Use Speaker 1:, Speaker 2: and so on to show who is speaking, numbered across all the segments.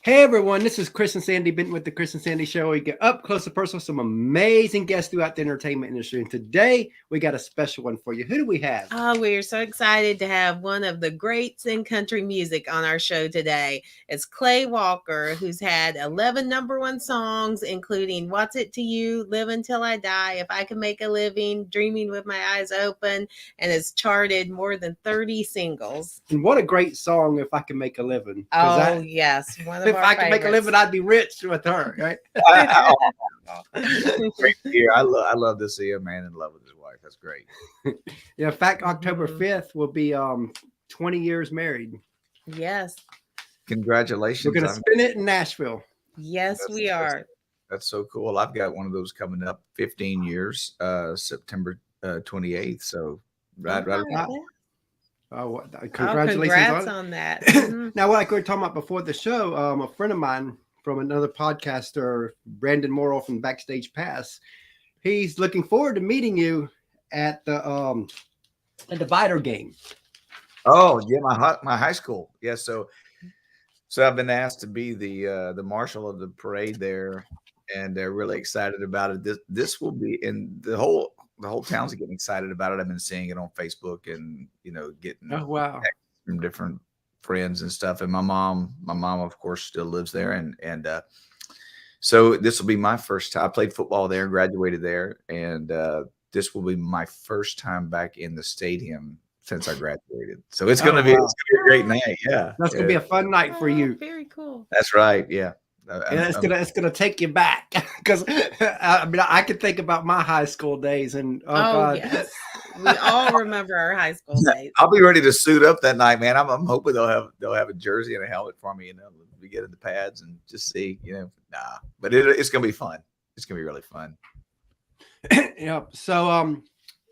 Speaker 1: Hey everyone, this is Chris and Sandy Benton with the Chris and Sandy Show. We get up close and personal with some amazing guests throughout the entertainment industry. And today we got a special one for you. Who do we have?
Speaker 2: Oh, we're so excited to have one of the greats in country music on our show today. It's Clay Walker, who's had 11 #1 songs, including What's It to You, Live Until I Die, If I Can Make a Living, Dreaming with My Eyes Open, and has charted more than 30 singles.
Speaker 1: And what a great song, If I Can Make a Living.
Speaker 2: Oh, yes. One of
Speaker 1: if
Speaker 2: our
Speaker 1: I can
Speaker 2: favorites.
Speaker 1: make a living, I'd be rich with her, right?
Speaker 3: Great to hear. I love to see a man in love with his wife. That's great.
Speaker 1: Yeah, in fact, October 5th will be 20 years married.
Speaker 2: Yes.
Speaker 3: Congratulations.
Speaker 1: We're going to spend it in Nashville.
Speaker 2: Yes, we are.
Speaker 3: That's so cool. I've got one of those coming up, 15 years, September 28th. So right.
Speaker 1: Oh, congratulations
Speaker 2: congrats on that.
Speaker 1: Now, like we were talking about before the show, a friend of mine from another podcaster, Brandon Morrill from Backstage Pass, he's looking forward to meeting you at the Divider game.
Speaker 3: Oh yeah, my high school. Yeah, so I've been asked to be the marshal of the parade there, and they're really excited about it. This will be in the whole town's getting excited about it. I've been seeing it on Facebook and getting
Speaker 1: wow
Speaker 3: from different friends and stuff. And my mom of course still lives there, and so this will be my first time. I played football there, graduated there, and this will be my first time back in the stadium since I graduated. So it's gonna be a great night. Yeah,
Speaker 1: that's gonna be a fun night for you.
Speaker 2: Very cool.
Speaker 3: That's right. Yeah.
Speaker 1: And it's gonna take you back because I can think about my high school days and God.
Speaker 2: Yes. We all remember our high school days.
Speaker 3: I'll be ready to suit up that night, man. I'm hoping they'll have a jersey and a helmet for me, we get in the pads and just see, but it's gonna be fun. It's gonna be really fun.
Speaker 1: Yeah. So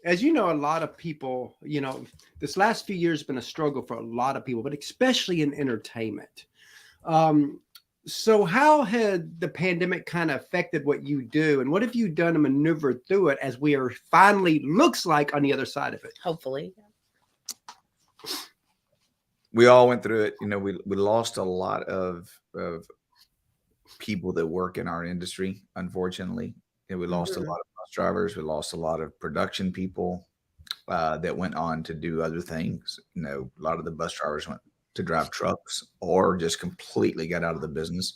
Speaker 1: as you know, a lot of people, this last few years has been a struggle for a lot of people, but especially in entertainment. So how had the pandemic kind of affected what you do, and what have you done to maneuver through it as we are finally looks like on the other side of it?
Speaker 2: Hopefully.
Speaker 3: We all went through it. We lost a lot of people that work in our industry, unfortunately. We lost a lot of bus drivers. We lost a lot of production people that went on to do other things. A lot of the bus drivers went to drive trucks or just completely got out of the business.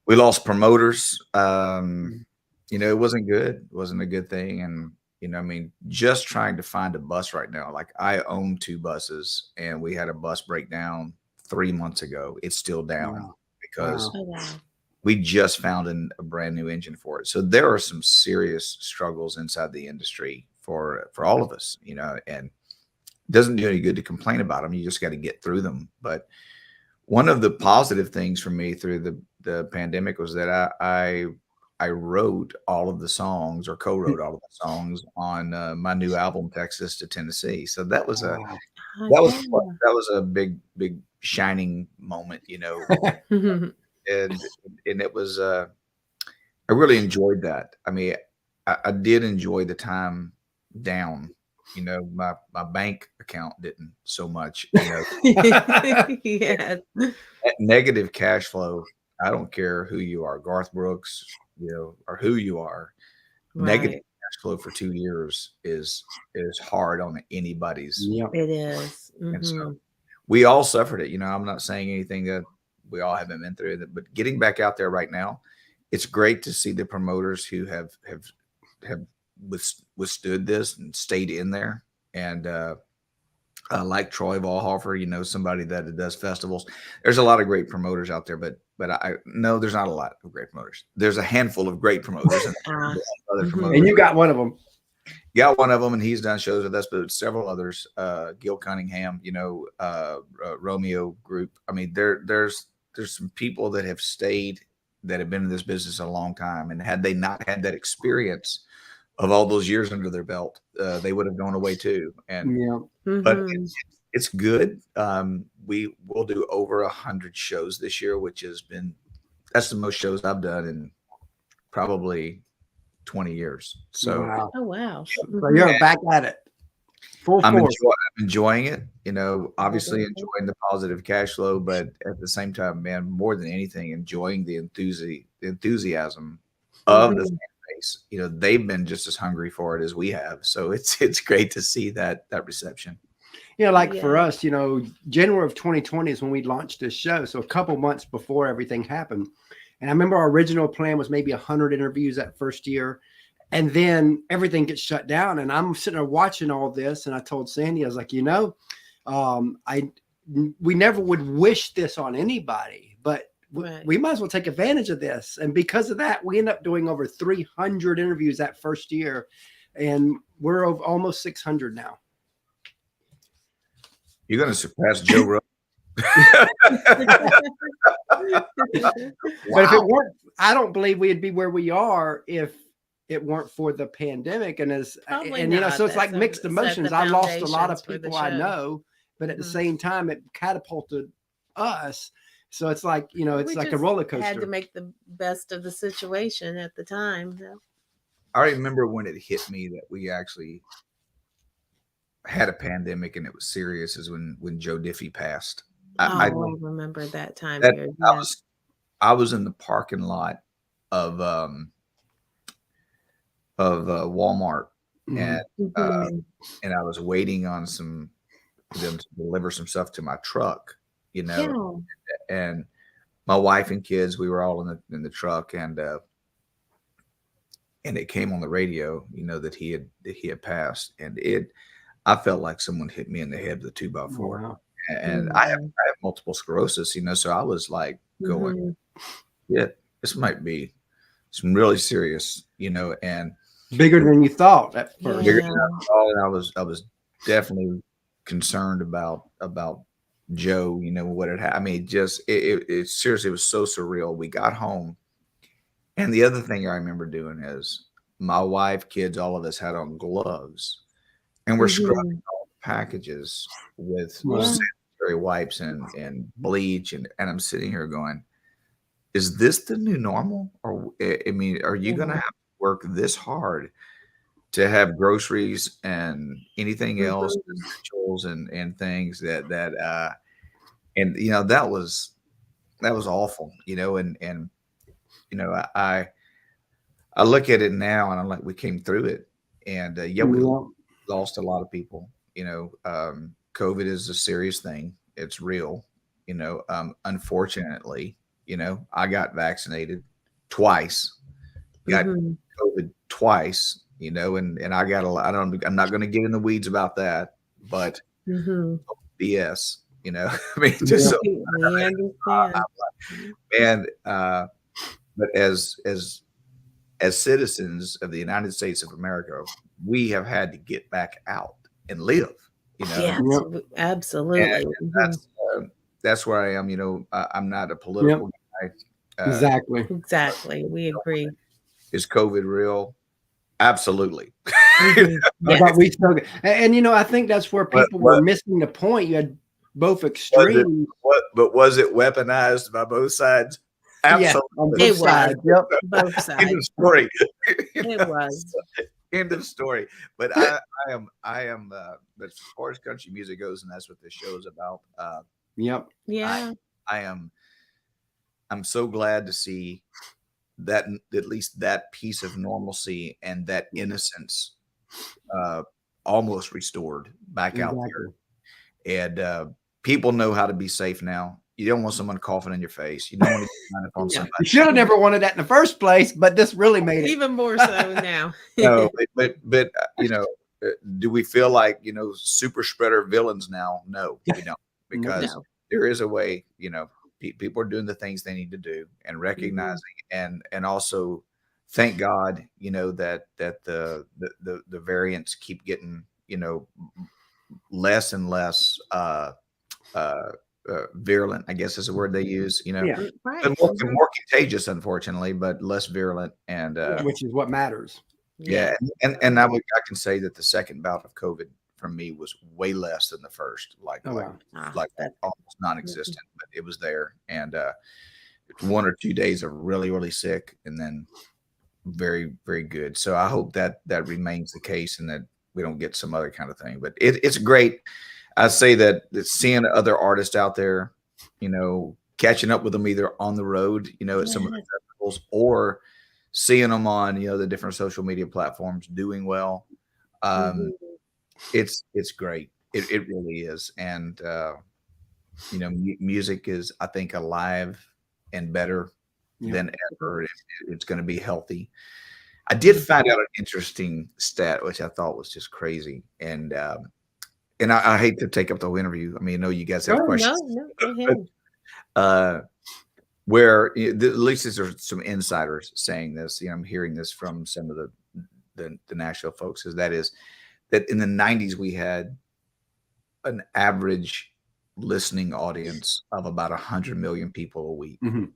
Speaker 3: We lost promoters. It wasn't good. It wasn't a good thing. And, just trying to find a bus right now. Like I own 2 buses and we had a bus breakdown 3 months ago. It's still down because we just found a brand new engine for it. So there are some serious struggles inside the industry for all of us, and it doesn't do any good to complain about them. You just got to get through them. But one of the positive things for me through the pandemic was that I wrote all of the songs or co-wrote all of the songs on my new album, Texas to Tennessee. So that was a big shining moment, and it was I really enjoyed that. I mean, I did enjoy the time down. My bank account didn't so much.
Speaker 2: Yes.
Speaker 3: That negative cash flow. I don't care who you are, Garth Brooks, or who you are.
Speaker 2: Right.
Speaker 3: Negative cash flow for 2 years is hard on anybody's.
Speaker 1: Yep.
Speaker 2: It is.
Speaker 3: And so we all suffered it. I'm not saying anything that we all haven't been through it, but getting back out there right now, it's great to see the promoters who have withstood this and stayed in there. And like Troy Valhofer, somebody that does festivals. There's a lot of great promoters out there, but I know there's not a lot of great promoters. There's a handful of great promoters. And other promoters.
Speaker 1: And you got one of them.
Speaker 3: Got one of them, and he's done shows with us, but several others. Gil Cunningham, Romeo Group. I mean, there's some people that have stayed, that have been in this business a long time, and had they not had that experience of all those years under their belt, they would have gone away too. And but it's good. We will do over 100 shows this year, that's the most shows I've done in probably 20 years. So
Speaker 2: Oh wow.
Speaker 1: So you're back at it. Full
Speaker 3: I'm
Speaker 1: force.
Speaker 3: enjoying it, you know, obviously
Speaker 2: Wonderful.
Speaker 3: enjoying the positive cash flow, but at the same time, man, more than anything, enjoying the enthusiasm of the
Speaker 2: Mhm.
Speaker 3: fan base. You know, they've been just as hungry for it as we have. So it's great to see that reception.
Speaker 1: You know, like for
Speaker 2: Yeah.
Speaker 1: us, you know, January of 2020 is when we launched this show. So a couple months before everything happened. And I remember our original plan was maybe 100 interviews that first year. And then everything gets shut down. And I'm sitting there watching all this. And I told Sandy, I was like, you know, we never would wish this on anybody, but
Speaker 2: Right.
Speaker 1: we might as well take advantage of this. And because of that, we end up doing over 300 interviews that first year. And we're over almost 600 now.
Speaker 3: You're going to surpass Joe Rogan.
Speaker 1: But if it weren't, I don't believe we'd be where we are if it weren't for the pandemic. And
Speaker 2: Probably
Speaker 1: you know,
Speaker 2: not.
Speaker 1: so it's like
Speaker 2: That's
Speaker 1: mixed
Speaker 2: set the
Speaker 1: emotions. I lost a lot of
Speaker 2: foundations for the
Speaker 1: people I
Speaker 2: show.
Speaker 1: know, but at the
Speaker 2: Mhm.
Speaker 1: same time, it catapulted us. So it's like, you know, it's
Speaker 2: We
Speaker 1: like a
Speaker 2: just
Speaker 1: roller
Speaker 2: had to
Speaker 1: coaster.
Speaker 2: make the best of the situation at the time.
Speaker 3: I remember when it hit me that we actually had a pandemic and it was serious is when Joe Diffie passed. I
Speaker 2: I remember that time
Speaker 3: that
Speaker 2: period.
Speaker 3: I
Speaker 2: Yeah.
Speaker 3: was in the parking lot of Walmart
Speaker 1: Mhm.
Speaker 3: and I was waiting on them to deliver some stuff to my truck, you know,
Speaker 2: Yeah.
Speaker 3: and my wife and kids, we were all in the truck and it came on the radio, you know, that he had passed, and I felt like someone hit me in the head with a 2x4.
Speaker 1: Wow.
Speaker 3: And I have multiple sclerosis, you know, so I was like going,
Speaker 2: Mhm.
Speaker 3: yeah, this might be some really serious, you know, and
Speaker 1: Bigger than you thought at first.
Speaker 3: bigger
Speaker 2: Yeah.
Speaker 3: than I thought, and I was definitely concerned about Joe, you know, what had happened. I mean, just it seriously was so surreal. We got home, and the other thing I remember doing is my wife, kids, all of us had on gloves, and we're scrubbing
Speaker 2: Mhm.
Speaker 3: all the packages with
Speaker 1: Wow.
Speaker 3: sanitary wipes and bleach, and I'm sitting here going, is this the new normal? Or I mean, are you going to
Speaker 2: Yeah.
Speaker 3: have to work this hard to have groceries and anything else,
Speaker 2: Mhm.
Speaker 3: essentials and things and you know that was awful, you know, and you know I look at it now and I'm like, we came through it, and yeah, we
Speaker 1: Yeah.
Speaker 3: lost a lot of people. You know, COVID is a serious thing. It's real. You know, unfortunately, you know, I got vaccinated twice, got
Speaker 2: Mhm.
Speaker 3: COVID twice. You know, and I got a lot. I'm not going to get in the weeds about that, but
Speaker 2: Mhm.
Speaker 3: BS. You know, I mean,
Speaker 1: Yeah.
Speaker 3: just so
Speaker 2: We understand.
Speaker 3: and but as citizens of the United States of America, we have had to get back out and live, you know.
Speaker 2: Yes,
Speaker 1: Yep.
Speaker 2: absolutely.
Speaker 3: And
Speaker 2: Mhm.
Speaker 3: that's where I am. You know, I'm not a
Speaker 1: Yep.
Speaker 3: political guy.
Speaker 1: Exactly.
Speaker 2: Exactly. We agree.
Speaker 3: Is COVID real? Absolutely.
Speaker 2: Mhm.
Speaker 1: But
Speaker 2: Yes.
Speaker 1: we still, and you know, I think that's where
Speaker 3: What
Speaker 1: people were missing the point. You had both
Speaker 3: was it?
Speaker 1: extremes.
Speaker 3: But was it weaponized by both sides?
Speaker 1: Yeah, on
Speaker 3: Absolutely.
Speaker 1: both
Speaker 2: It was.
Speaker 1: sides. Yep.
Speaker 2: Both
Speaker 3: End
Speaker 2: sides.
Speaker 3: of story. You
Speaker 2: It
Speaker 3: know,
Speaker 2: was.
Speaker 3: end of story. But I am. But as far as country music goes, and that's what this show is about.
Speaker 1: Yep.
Speaker 2: Yeah.
Speaker 3: I'm so glad to see that at least that piece of normalcy and that innocence almost restored back out there.
Speaker 1: Exactly.
Speaker 3: And people know how to be safe now. You don't want someone coughing in your face. You don't want to get on
Speaker 2: No.
Speaker 3: somebody.
Speaker 1: You should have never wanted that in the first place, but this really made it.
Speaker 2: Even more so now.
Speaker 3: No, but you know, do we feel like, you know, super spreader villains now? No, we don't, because
Speaker 2: No.
Speaker 3: there is a way. You know, people are doing the things they need to do and
Speaker 2: Mm-hmm.
Speaker 3: recognizing and also thank God, you know, that the variants keep getting, you know, less and less virulent, I guess is the word they use, you know,
Speaker 1: Yeah,
Speaker 2: Right.
Speaker 3: and more contagious, unfortunately, but less virulent. And
Speaker 1: which is what matters.
Speaker 3: yeah, and I can say that the second bout of COVID for me was way less than the first, like
Speaker 1: Oh, wow.
Speaker 3: almost non-existent, but it was there. And 1 or 2 days of really, really sick, and then very, very good. So I hope that remains the case, and that don't get some other kind of thing. But it's great. I say that seeing other artists out there, catching up with them either on the road, at some of the festivals, or seeing them on, the different social media platforms doing well. It's great. It really is. And, music is, I think, alive and better than ever. It's going to be healthy. I did find out an interesting stat, which I thought was just crazy. And I hate to take up the whole interview. I mean, I know you guys have questions.
Speaker 2: No, go ahead.
Speaker 3: Where at least there's some insiders saying this. I'm hearing this from some of the Nashville folks. Is that in the 90s we had an average listening audience of about 100 million people a week, and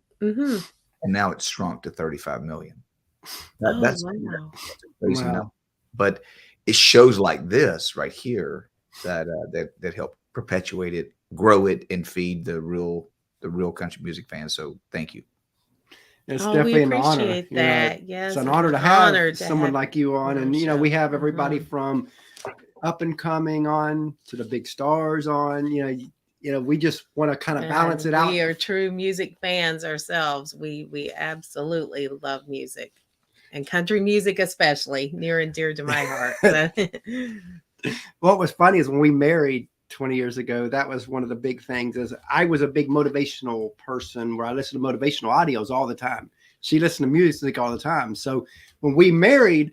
Speaker 3: now it's shrunk to 35 million. That's a crazy number. But it's shows like this right here that help perpetuate it, grow it, and feed the real country music fans. So thank you.
Speaker 1: It's definitely an honor.
Speaker 2: That. Yes,
Speaker 1: it's an honor to have someone like you on. And we have everybody from up and coming on to the big stars on. We just want to kind of balance it out.
Speaker 2: We are true music fans ourselves. We absolutely love music, and country music especially, near and dear to my heart.
Speaker 1: What was funny is when we married 20 years ago, that was one of the big things. Is I was a big motivational person where I listened to motivational audios all the time. She listened to music all the time. So when we married,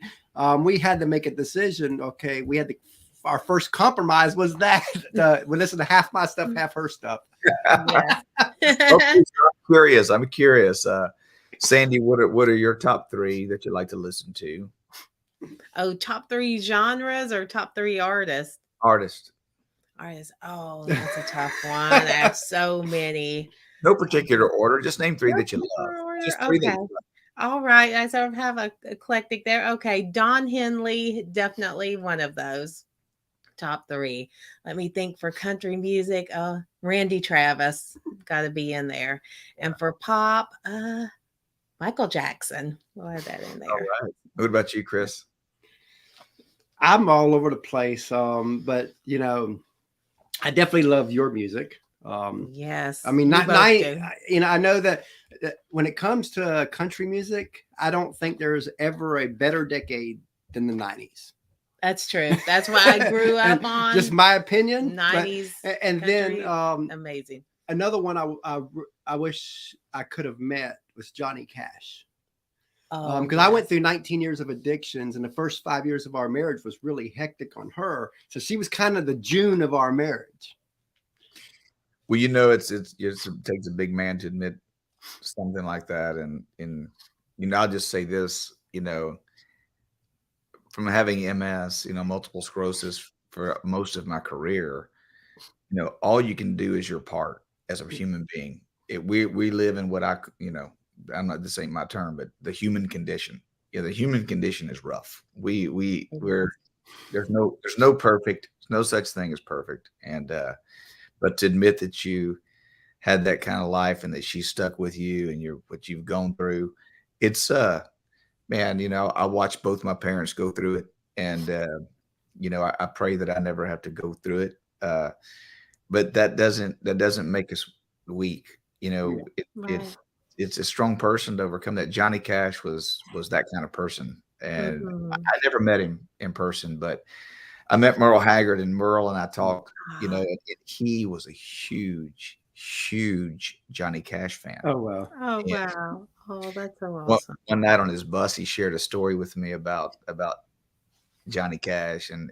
Speaker 1: we had to make a decision. Okay, our first compromise was that we listen to half my stuff, half her stuff. Okay, so
Speaker 3: I'm curious. Sandy, what are your top three that you like to listen to?
Speaker 2: Oh, top three genres or top three artists?
Speaker 3: Artists.
Speaker 2: Oh, that's a tough one. I have so many.
Speaker 3: No particular order. Just name three that you love. Just three that you love.
Speaker 2: All right. I sort of have a eclectic there. Okay. Don Henley, definitely one of those. Top three. Let me think. For country music, Randy Travis, got to be in there. And for pop, Michael Jackson. We'll have that in there.
Speaker 3: All right. What about you, Chris?
Speaker 1: I'm all over the place. But I definitely love your music.
Speaker 2: Yes.
Speaker 1: I mean, I know that when it comes to country music, I don't think there's ever a better decade than the 90s.
Speaker 2: That's true. That's why I grew up on.
Speaker 1: Just my opinion.
Speaker 2: 90s.
Speaker 1: And then
Speaker 2: amazing.
Speaker 1: Another one I wish I could have met was Johnny Cash. Because I went through 19 years of addictions, and the first 5 years of our marriage was really hectic on her. So she was kind of the June of our marriage.
Speaker 3: Well, it takes a big man to admit something like that. And I'll just say this, from having MS, multiple sclerosis for most of my career, all you can do is your part as a human being. We live in what this ain't my term, but the human condition. The human condition is rough. There's no perfect, no such thing as perfect. And, but to admit that you had that kind of life and that she stuck with you and what you've gone through, it's, man, I watched both my parents go through it, and, I pray that I never have to go through it. But that doesn't make us weak. It's a strong person to overcome that. Johnny Cash was that kind of person. And I never met him in person, but I met Merle Haggard, and Merle and I talked, and he was a huge Johnny Cash fan.
Speaker 1: Oh, wow.
Speaker 2: Oh, wow. Oh, that's so awesome.
Speaker 3: One night on his bus, he shared a story with me about Johnny Cash, and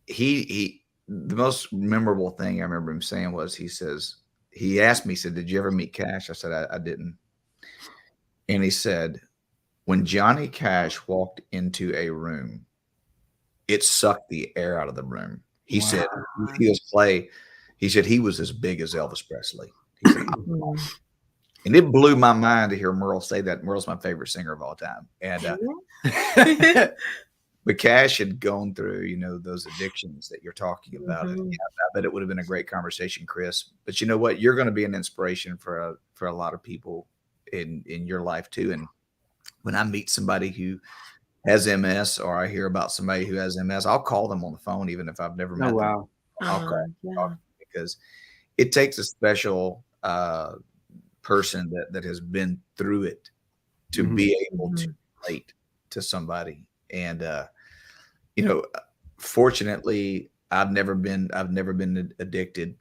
Speaker 3: he the most memorable thing I remember him saying was, he asked me, he said, "Did you ever meet Cash?" I said, I didn't. And he said, when Johnny Cash walked into a room, it sucked the air out of the room. He said, he said he was as big as Elvis Presley. He said, and it blew my mind to hear Merle say that. Merle's my favorite singer of all time. And but Cash had gone through, those addictions that you're talking about. And I bet it would have been a great conversation, Chris. But you know what? You're going to be an inspiration for a lot of people in your life too. And when I meet somebody who has MS, or I hear about somebody who has MS, I'll call them on the phone, even if I've never met
Speaker 1: Oh,
Speaker 3: them.
Speaker 1: wow.
Speaker 3: I'll call
Speaker 2: Yeah.
Speaker 3: because it takes a special person that has been through it to be able to relate to somebody. And fortunately, I've never been addicted.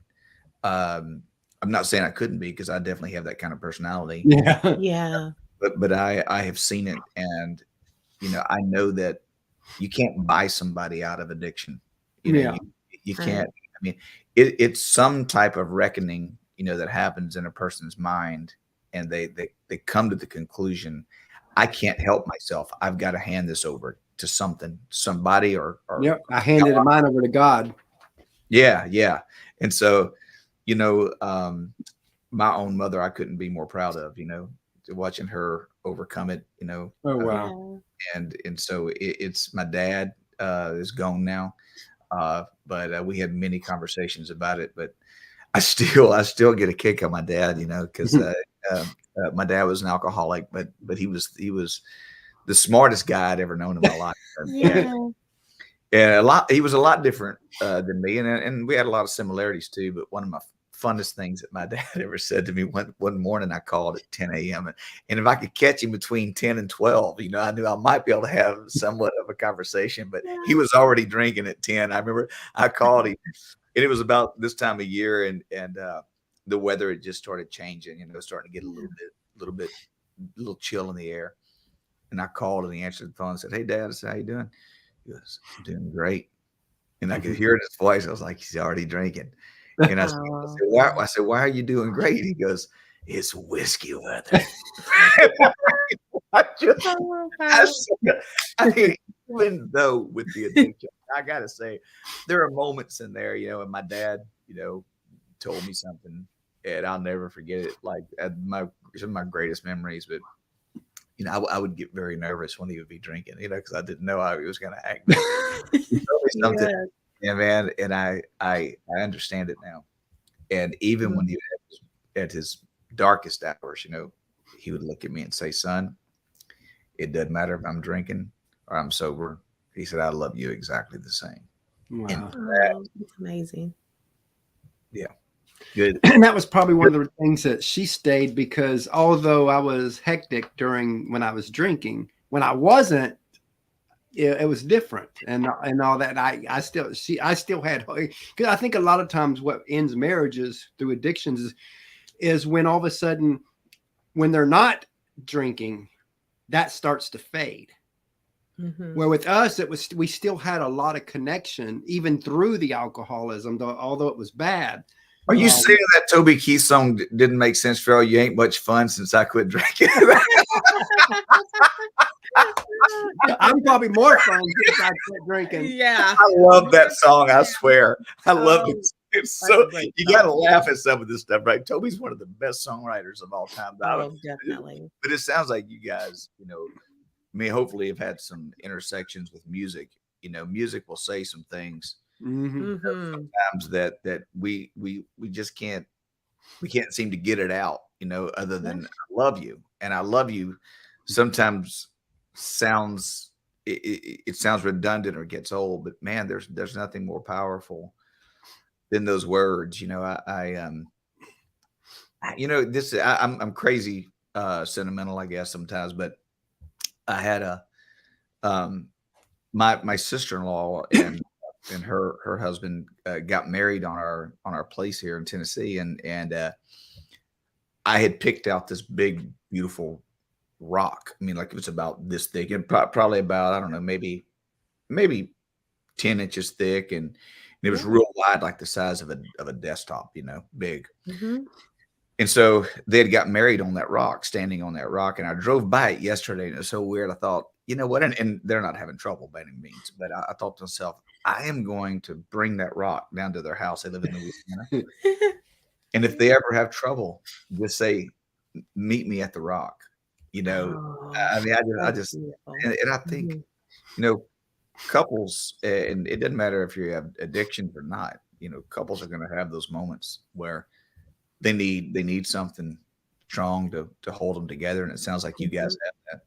Speaker 3: I'm not saying I couldn't be, because I definitely have that kind of personality.
Speaker 1: Yeah.
Speaker 2: Yeah.
Speaker 3: But I have seen it, and I know that you can't buy somebody out of addiction.
Speaker 1: Yeah.
Speaker 3: You
Speaker 2: Right.
Speaker 3: can't. I mean, it's some type of reckoning, that happens in a person's mind, and they come to the conclusion, I can't help myself. I've got to hand this over to somebody, or
Speaker 1: Yep. I handed mine over to God.
Speaker 3: yeah. And so, my own mother, I couldn't be more proud of, watching her overcome it,
Speaker 1: Oh, wow.
Speaker 3: and so it's my dad is gone now, but we had many conversations about it. But I still get a kick on my dad, because my dad was an alcoholic, but he was the smartest guy I'd ever known in my life.
Speaker 2: Yeah.
Speaker 3: And he was a lot different than me, and we had a lot of similarities too. But one of my funnest things that my dad ever said to me one morning, I called at 10 a.m. and if I could catch him between 10 and 12, I knew I might be able to have somewhat of a conversation. But he was already drinking at 10. I remember I called him, and it was about this time of year, and the weather had just started changing, starting to get a little chill in the air. And I called, and he answered the phone and said, "Hey, Dad," I said, "How you doing?" He goes, "I'm doing great." And I could hear in his voice, I was like, he's already drinking. And I said, "Why are you doing great?" He goes, "It's whiskey weather." Even though with the addiction, I gotta say, there are moments in there, and my dad, told me something, and I'll never forget it. Like some of my greatest memories. But I would get very nervous when he would be drinking, because I didn't know how he was going to act. He told me something, yeah, man, and I understand it now. And even when he was at his darkest hours, he would look at me and say, "Son, it doesn't matter if I'm drinking or I'm sober." He said, "I love you exactly the same."
Speaker 1: Wow.
Speaker 2: That's amazing.
Speaker 3: Yeah. Good.
Speaker 1: And that was probably one of the things that she stayed, because although I was hectic when I was drinking, when I wasn't, it was different, and all that. I still had, because I think a lot of times what ends marriages through addictions is when all of a sudden, when they're not drinking, that starts to fade. Where with us, we still had a lot of connection even through the alcoholism, although it was bad.
Speaker 3: Are you saying that Toby Keith song didn't make sense, Phil? You ain't much fun since I quit drinking.
Speaker 1: I'm probably more fun since I quit drinking.
Speaker 2: Yeah.
Speaker 3: I love that song. I swear. I love it. It's so, you got to laugh at some of this stuff, right? Toby's one of the best songwriters of all time.
Speaker 2: Definitely.
Speaker 3: But it sounds like you guys, hopefully have had some intersections with music. Music will say some things sometimes that we just can't seem to get it out, other than "I love you," and "I love you" sometimes sounds it sounds redundant or gets old, but man, there's nothing more powerful than those words. I'm crazy sentimental, I guess, sometimes, but I had my sister-in-law and her husband got married on our place here in Tennessee, and I had picked out this big, beautiful rock. I mean, like, it was about this thick, and probably about, I don't know, maybe 10 inches thick, and it was real wide, like the size of a desktop, big. And so they had got married on that rock, standing on that rock. And I drove by it yesterday, and it was so weird. I thought, you know what? And they're not having trouble by any means, but I thought to myself, I am going to bring that rock down to their house. They live in Louisiana. And if they ever have trouble, just say, "Meet me at the rock." I mean, I just, and I think, couples, and it doesn't matter if you have addictions or not, couples are going to have those moments where they need something strong to hold them together. And it sounds like you guys have that.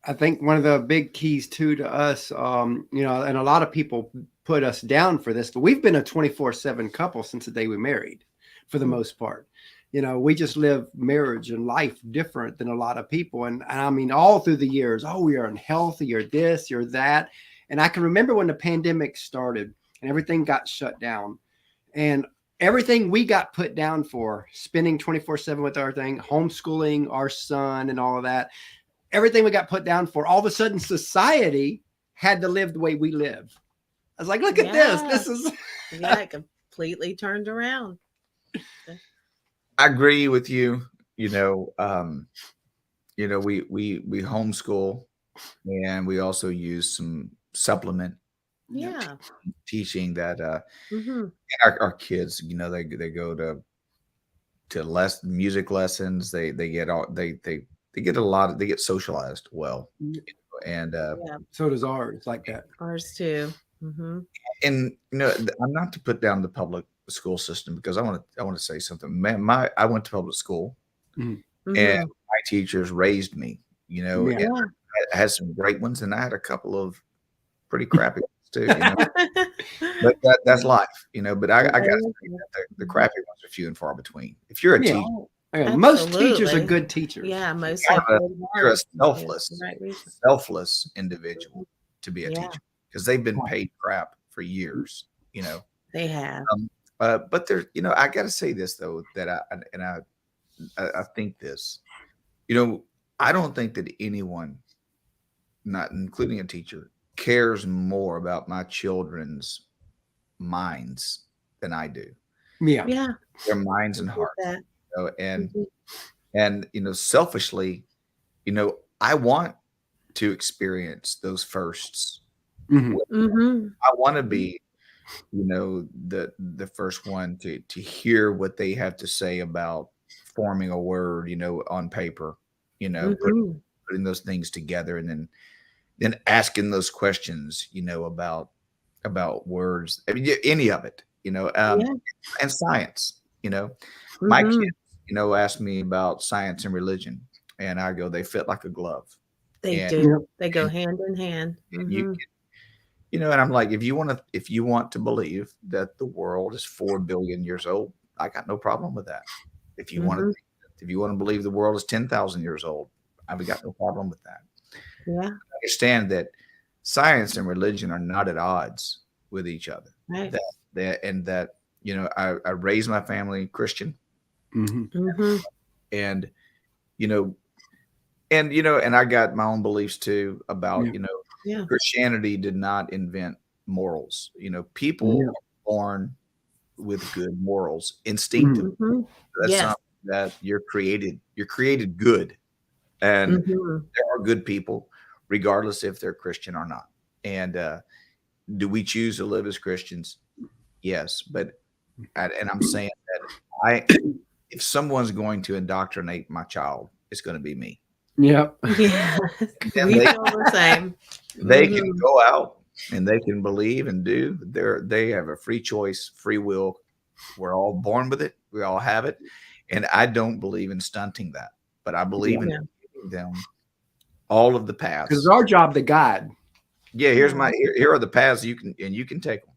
Speaker 1: I think one of the big keys too to us, you know, and a lot of people put us down for this, but we've been a 24/7 couple since the day we married, for the most part. You know, we just live marriage and life different than a lot of people. And I mean, all through the years, oh, we are unhealthy, you're this, you're that. And I can remember when the pandemic started and everything got shut down. And everything we got put down for, spending 24/7 with our thing, homeschooling our son and all of that, everything we got put down for, all of a sudden society had to live the way we live. I was like, look at this. This is
Speaker 2: yeah, it completely turned around.
Speaker 3: I agree with you. You know, we homeschool, and we also use some supplement
Speaker 2: Yeah.
Speaker 3: teaching that
Speaker 2: Mm-hmm.
Speaker 3: our kids, you know, they go to music lessons. They get get a lot. They get socialized well, and
Speaker 2: Yeah,
Speaker 1: so does ours, like that.
Speaker 2: ours too. Mm-hmm.
Speaker 3: and you know, I'm not to put down the public school system, because I want to say something. Man, I went to public school, and
Speaker 2: Mm-hmm.
Speaker 3: my teachers raised me. You know,
Speaker 1: Yeah.
Speaker 3: and I had some great ones, and I had a couple of pretty crappy ones too. You know? But that's life, you know. But I got to say that the crappy ones are few and far between. If you're a
Speaker 1: Yeah.
Speaker 3: teacher,
Speaker 1: Yeah, most teachers are
Speaker 2: Absolutely.
Speaker 1: good teachers.
Speaker 2: Yeah, most
Speaker 3: You're
Speaker 2: have good
Speaker 3: you're a
Speaker 2: hearts.
Speaker 3: selfless,
Speaker 2: Right reason.
Speaker 3: selfless individual to be a
Speaker 2: Yeah.
Speaker 3: teacher, because they've been paid crap for years, you know.
Speaker 2: They have.
Speaker 3: But there, you know, I got to say this though, that I think this, you know, I don't think that anyone, not including a teacher, cares more about my children's minds than I do.
Speaker 1: Yeah.
Speaker 2: Yeah.
Speaker 3: Their minds and hearts,
Speaker 2: That.
Speaker 3: you know,
Speaker 2: Mhm.
Speaker 3: and you know, selfishly, you know, I want to experience those firsts.
Speaker 1: Mhm.
Speaker 2: Mm-hmm.
Speaker 3: I want to be, you know, the first one to hear what they have to say about forming a word, you know, on paper, you know,
Speaker 2: Mm-hmm.
Speaker 3: putting those things together, and then asking those questions, you know, about words. I mean, any of it, you know,
Speaker 2: Yeah.
Speaker 3: and science, you know. My
Speaker 2: Mm-hmm.
Speaker 3: kids, you know, ask me about science and religion, and I go, they fit like a glove.
Speaker 2: They
Speaker 3: And,
Speaker 2: do.
Speaker 1: Yeah.
Speaker 2: They go hand in hand.
Speaker 3: and
Speaker 2: Mm-hmm.
Speaker 3: you know, and I'm like, if you want to believe that the world is 4 billion years old, I got no problem with that. If you want
Speaker 2: Mm-hmm.
Speaker 3: to, if you want to believe the world is 10,000 years old, I've got no problem with that.
Speaker 2: Yeah.
Speaker 3: Understand that science and religion are not at odds with each other.
Speaker 2: Right.
Speaker 3: That you know, I raised my family Christian,
Speaker 1: Mhm.
Speaker 2: Mm-hmm.
Speaker 3: and you know, and I got my own beliefs too about,
Speaker 1: Yeah.
Speaker 3: you know,
Speaker 2: Yeah.
Speaker 3: Christianity did not invent morals. You know, people
Speaker 1: Yeah.
Speaker 3: are born with good morals instinctively.
Speaker 2: Mm-hmm.
Speaker 3: That's
Speaker 2: Yes.
Speaker 3: something that you're created good, and
Speaker 2: Mm-hmm.
Speaker 3: there are good people regardless if they're Christian or not. And do we choose to live as Christians? Yes, but and I'm saying that if someone's going to indoctrinate my child, it's going to be me.
Speaker 1: Yep.
Speaker 2: Yeah.
Speaker 3: And
Speaker 2: We feel the same.
Speaker 3: they
Speaker 2: Mhm.
Speaker 3: can go out and they can believe and do. They have a free choice, free will. We're all born with it. We all have it, and I don't believe in stunting that, but I believe in
Speaker 2: Yeah.
Speaker 3: giving them all of the
Speaker 1: Because
Speaker 3: paths.
Speaker 1: it's our job to guide.
Speaker 3: Yeah, here are the paths you can take them.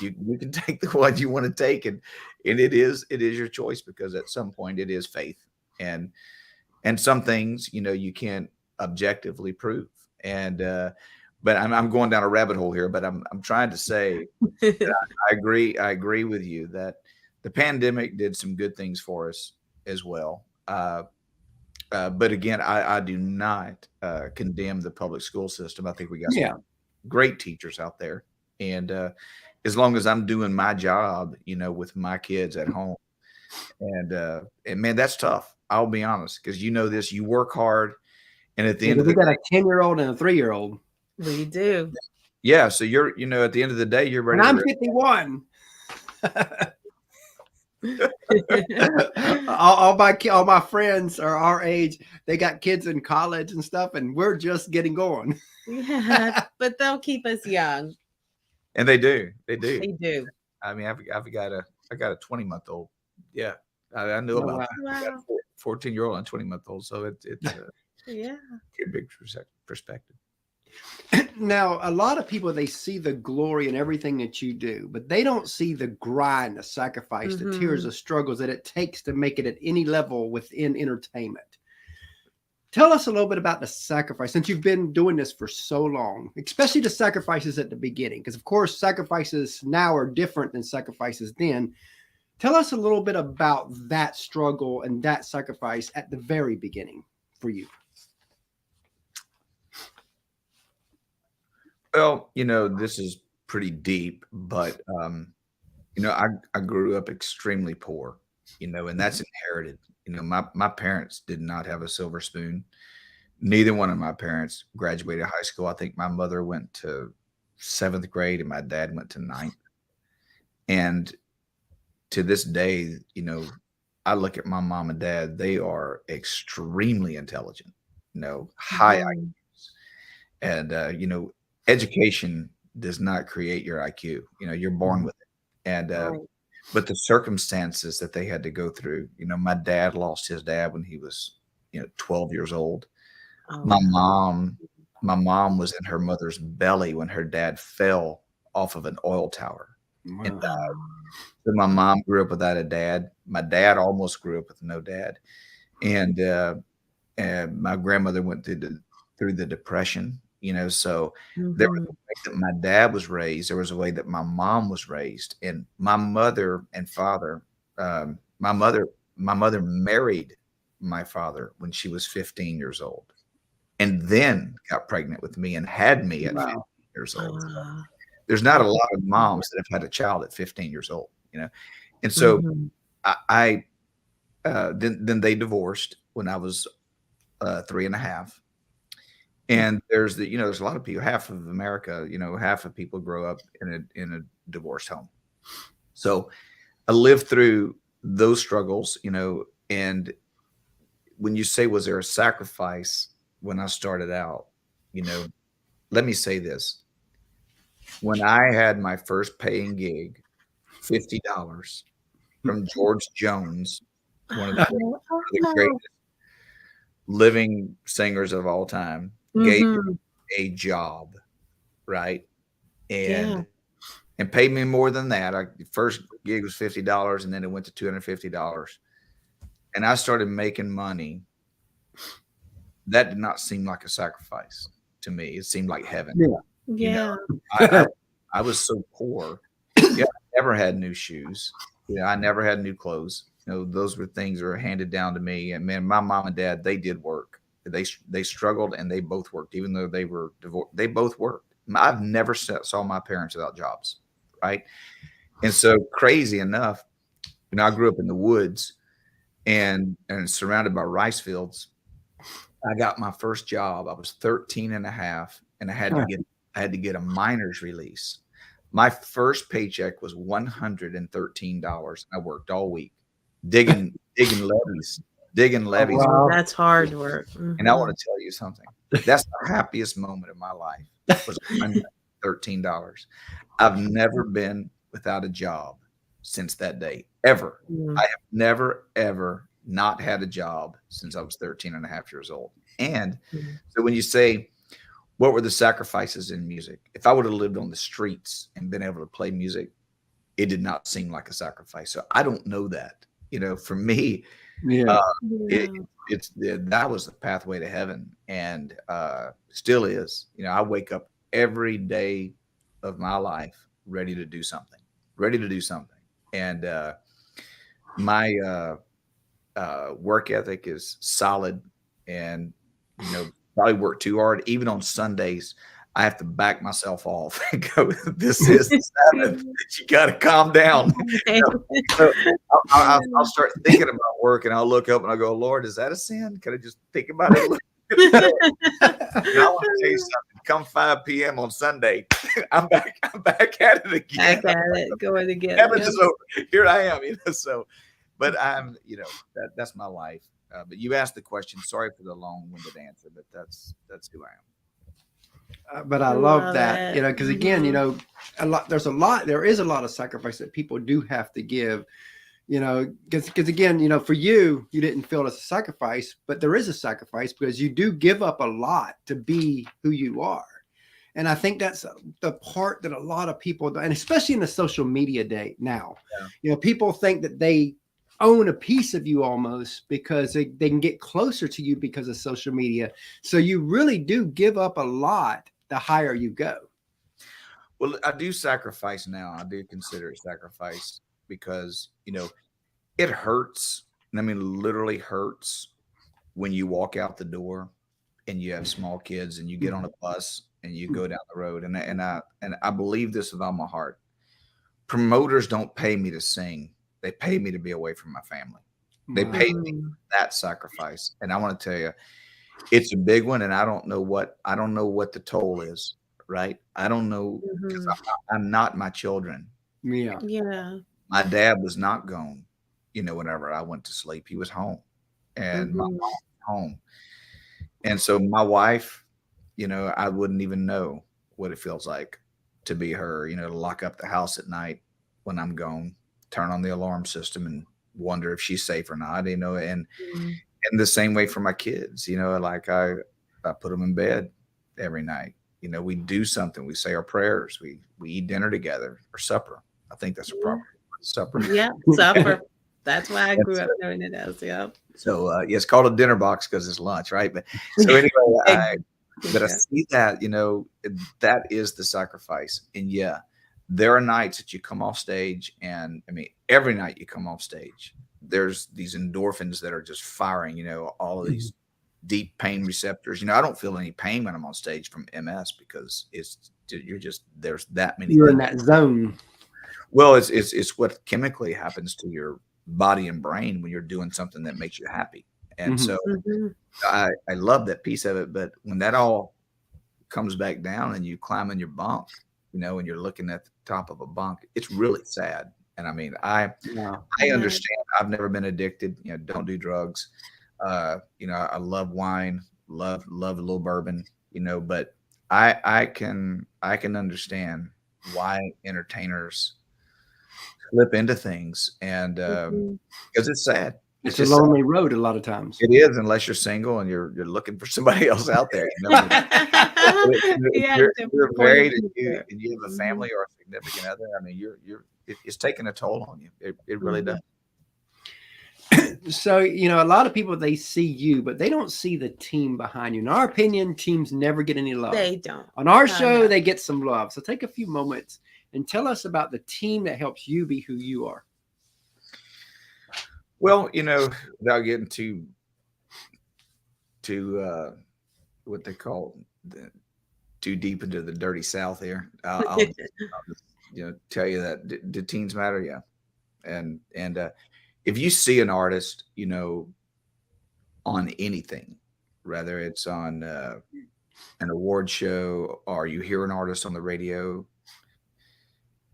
Speaker 3: You can take the one you want to take, and it is your choice, because at some point it is faith, and some things, you know, you can't objectively prove. And but I'm going down a rabbit hole here, but I'm trying to say that I agree with you that the pandemic did some good things for us as well. But again, I do not condemn the public school system. I think we got some
Speaker 1: Yeah.
Speaker 3: great teachers out there, and as long as I'm doing my job, you know, with my kids at home, and man, that's tough. I'll be honest, because you know this, you work hard, and at the end of
Speaker 1: We
Speaker 3: the
Speaker 1: got
Speaker 3: day,
Speaker 1: a 10-year-old and a 3-year-old.
Speaker 2: We do.
Speaker 3: yeah. So you're, you know, at the end of the day, you're ready.
Speaker 1: And I'm
Speaker 3: to
Speaker 1: 51. all my friends are our age. They got kids in college and stuff, and we're just getting going.
Speaker 2: Yeah, but they'll keep us young.
Speaker 3: and they do.
Speaker 2: They do.
Speaker 3: I mean, I got a 20-month-old. Yeah, I know
Speaker 1: Oh,
Speaker 3: about
Speaker 1: wow.
Speaker 3: that. I got a 14-year-old and 20-month-old. So it's
Speaker 2: Yeah.
Speaker 3: Get a big perspective.
Speaker 1: Now, a lot of people, they see the glory in everything that you do, but they don't see the grind, the sacrifice, the tears, the struggles that it takes to make it at any level within entertainment. Tell us a little bit about the sacrifice, since you've been doing this for so long, especially the sacrifices at the beginning, because of course sacrifices now are different than sacrifices then. Tell us a little bit about that struggle and that sacrifice at the very beginning for you.
Speaker 3: Well, this is pretty deep, but I grew up extremely poor, and that's inherited. My parents did not have a silver spoon. Neither one of my parents graduated high school. I think my mother went to 7th grade and my dad went to 9th. And to this day, I look at my mom and dad, they are extremely intelligent, high IQs. And, education does not create your IQ. You're born with it. And, but the circumstances that they had to go through, my dad lost his dad when he was, 12 years old. My mom was in her mother's belly when her dad fell off of an oil tower and died. So my mom grew up without a dad. My dad almost grew up with no dad. And my grandmother went through the depression, so there was a way that my dad was raised. There was a way that my mom was raised. And my mother and father, my mother married my father when she was 15 years old and then got pregnant with me and had me at 15 years old. So there's not a lot of moms that have had a child at 15 years old, And so then they divorced when I was 3.5. And there's a lot of people, half of America, half of people grow up in a divorced home. So I lived through those struggles, and when you say, was there a sacrifice when I started out, let me say this. When I had my first paying gig, $50 from George Jones, one of the greatest living singers of all time, gave me a job, right? And paid me more than that. The first gig was $50, and then it went to $250. And I started making money. That did not seem like a sacrifice to me. It seemed like heaven.
Speaker 2: Yeah.
Speaker 3: I was so poor. I never had new shoes. I never had new clothes. Those were things that were handed down to me. And man, my mom and dad, they did work. They struggled and they both worked, even though they were divorced. They both worked. I've never saw my parents without jobs, right? And so crazy enough, I grew up in the woods and surrounded by rice fields. I got my first job. I was 13 and a half, and I had to get a miner's release. My first paycheck was $113. I worked all week digging levees.
Speaker 2: Wow. That's hard work.
Speaker 3: And I want to tell you something. That's the happiest moment of my life. Was $113. I've never been without a job since that day, ever. I have never, ever not had a job since I was 13 and a half years old. And so when you say, what were the sacrifices in music? If I would have lived on the streets and been able to play music, it did not seem like a sacrifice. So I don't know that. For me, that was the pathway to heaven, and still is. I wake up every day of my life ready to do something, and my work ethic is solid, and probably work too hard. Even on Sundays, I have to back myself off and go, this is the Sabbath. You got to calm down. So I'll start thinking about work, and I'll look up and I'll go, Lord, is that a sin? Can I just think about it a little bit? And I want to tell you something. Come 5 p.m. on Sunday, I'm back at it again.
Speaker 2: Back at it, going again.
Speaker 3: Heaven is over. Here I am, So, but I'm, that's my life. But you asked the question. Sorry for the long-winded answer, but that's who I am.
Speaker 1: But I love that, because again, there is a lot of sacrifice that people do have to give, Because again, for you didn't feel it as a sacrifice, but there is a sacrifice because you do give up a lot to be who you are. And I think that's the part that a lot of people, and especially in the social media day now, people think that they own a piece of you almost because they can get closer to you because of social media. So you really do give up a lot the higher you go.
Speaker 3: Well, I do sacrifice now. I do consider it sacrifice because, it hurts. And I mean, literally hurts when you walk out the door and you have small kids and you get on a bus and you go down the road. And I believe this with all my heart. Promoters don't pay me to sing. They pay me to be away from my family. They pay me that sacrifice. And I want to tell you, it's a big one. And I don't know what the toll is. Right. I don't know because I'm not my children.
Speaker 1: Yeah.
Speaker 2: Yeah.
Speaker 3: My dad was not gone, whenever I went to sleep. He was home and my mom was home. And so my wife, I wouldn't even know what it feels like to be her, to lock up the house at night when I'm gone, turn on the alarm system and wonder if she's safe or not, and the same way for my kids, like I put them in bed every night. We do something. We say our prayers. We eat dinner together or supper. I think that's a proper supper.
Speaker 2: Yeah, supper. That's why I grew up knowing it as. Yeah.
Speaker 3: So it's called a dinner box because it's lunch, right? But so anyway, I see that that is the sacrifice. And yeah, there are nights that you come off stage, and I mean every night you come off stage, there's these endorphins that are just firing. All of these deep pain receptors. I don't feel any pain when I'm on stage from MS because there's that many.
Speaker 1: You're in that zone.
Speaker 3: Well, it's what chemically happens to your body and brain when you're doing something that makes you happy. And so I love that piece of it. But when that all comes back down and you climb in your bunk, and you're looking at the top of a bunk, it's really sad. And I mean, I understand. I've never been addicted. Don't do drugs. I love wine, love a little bourbon, but I can understand why entertainers slip into things, and because it's sad.
Speaker 1: It's a lonely road a lot of times.
Speaker 3: It is, unless you're single and you're looking for somebody else out there. You're married and you have a family or a significant other. I mean, it's taking a toll on you. It really does.
Speaker 1: So, a lot of people, they see you, but they don't see the team behind you. In our opinion, teams never get any love.
Speaker 2: They don't.
Speaker 1: On our show, they get some love. So take a few moments and tell us about the team that helps you be who you are.
Speaker 3: Well, without getting too what they call too deep into the dirty South here, I'll just, tell you that do teams matter? Yeah. And if you see an artist, on anything, whether it's on an award show or you hear an artist on the radio,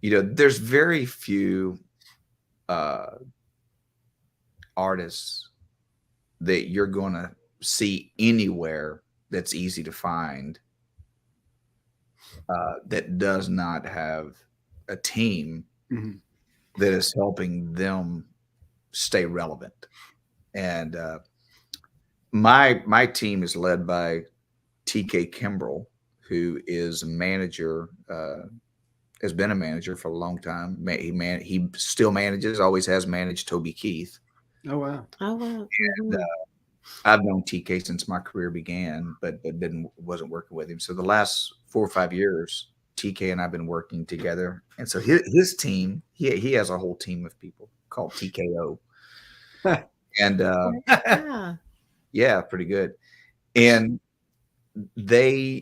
Speaker 3: there's very few artists that you're going to see anywhere that's easy to find that does not have a team that is helping them stay relevant. And my team is led by TK Kimbrell, who is a manager, has been a manager for a long time. He still manages, always has managed Toby Keith.
Speaker 1: Oh wow!
Speaker 3: And, I've known TK since my career began, but wasn't working with him. So the last 4 or 5 years, TK and I've been working together. And so his team, he has a whole team of people called TKO. And yeah, pretty good. And they